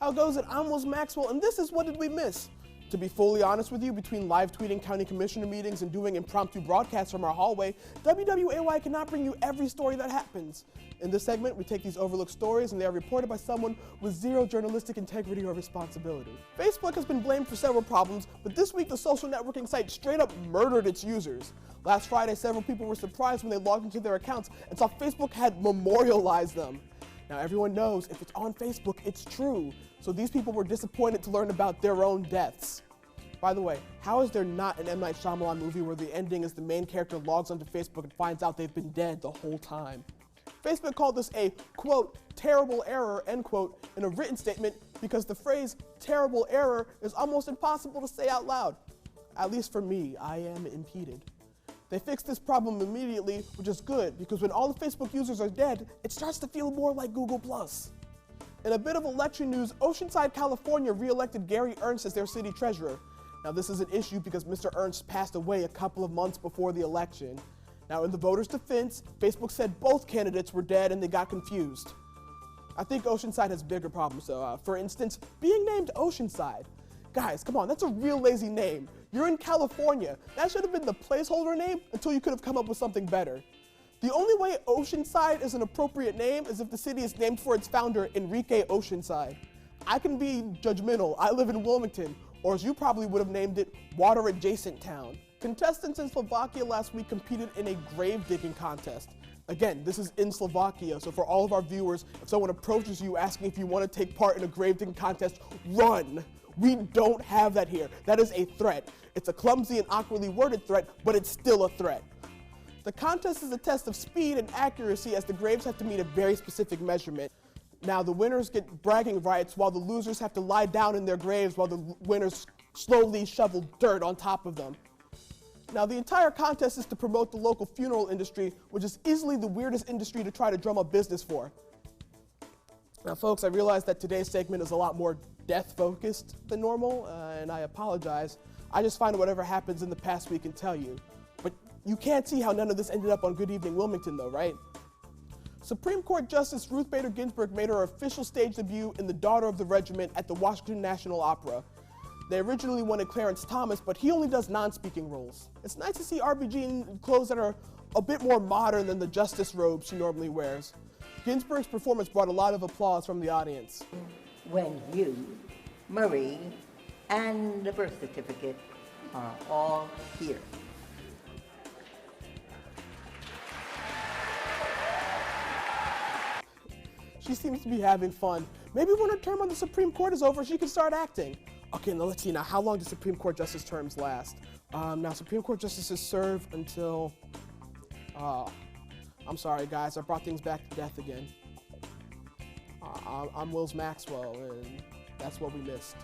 How goes it? I'm wills-maxwell, and this is What Did We Miss? To be fully honest with you, between live tweeting county commissioner meetings and doing impromptu broadcasts from our hallway, WWAY cannot bring you every story that happens. In this segment, we take these overlooked stories and they are reported by someone with zero journalistic integrity or responsibility. Facebook has been blamed for several problems, but this week the social networking site straight up murdered its users. Last Friday, several people were surprised when they logged into their accounts and saw Facebook had memorialized them. Now everyone knows if it's on Facebook, it's true. So these people were disappointed to learn about their own deaths. By the way, how is there not an M. Night Shyamalan movie where the ending is the main character logs onto Facebook and finds out they've been dead the whole time? Facebook called this a, quote, terrible error, end quote, in a written statement because the phrase terrible error is almost impossible to say out loud. At least for me, I am impeded. They fixed this problem immediately, which is good, because when all the Facebook users are dead, it starts to feel more like Google+. In a bit of election news, Oceanside, California re-elected Gary Ernst as their city treasurer. Now this is an issue because Mr. Ernst passed away a couple of months before the election. Now in the voters' defense, Facebook said both candidates were dead and they got confused. I think Oceanside has bigger problems though. For instance, being named Oceanside. Guys, come on, that's a real lazy name. You're in California. That should have been the placeholder name until you could have come up with something better. The only way Oceanside is an appropriate name is if the city is named for its founder, Enrique Oceanside. I can be judgmental. I live in Wilmington, or as you probably would have named it, Water Adjacent Town. Contestants in Slovakia last week competed in a grave digging contest. Again, this is in Slovakia, so for all of our viewers, if someone approaches you asking if you want to take part in a grave digging contest, run. We don't have that here. That is a threat. It's a clumsy and awkwardly worded threat, but it's still a threat. The contest is a test of speed and accuracy as the graves have to meet a very specific measurement. Now the winners get bragging rights while the losers have to lie down in their graves while the winners slowly shovel dirt on top of them. Now the entire contest is to promote the local funeral industry, which is easily the weirdest industry to try to drum up business for. Now folks, I realize that today's segment is a lot more death-focused than normal, and I apologize. I just find whatever happens in the past week and tell you. But you can't see how none of this ended up on Good Evening Wilmington though, right? Supreme Court Justice Ruth Bader Ginsburg made her official stage debut in The Daughter of the Regiment at the Washington National Opera. They originally wanted Clarence Thomas, but he only does non-speaking roles. It's nice to see RBG in clothes that are a bit more modern than the justice robe she normally wears. Ginsburg's performance brought a lot of applause from the audience. When you, Marie, and the birth certificate are all here. She seems to be having fun. Maybe when her term on the Supreme Court is over, she can start acting. Okay, now let's see. Now, how long do Supreme Court justice terms last? Now, Supreme Court justices serve until... I'm sorry, guys. I brought things back to death again. I'm wills-maxwell, and that's what we missed.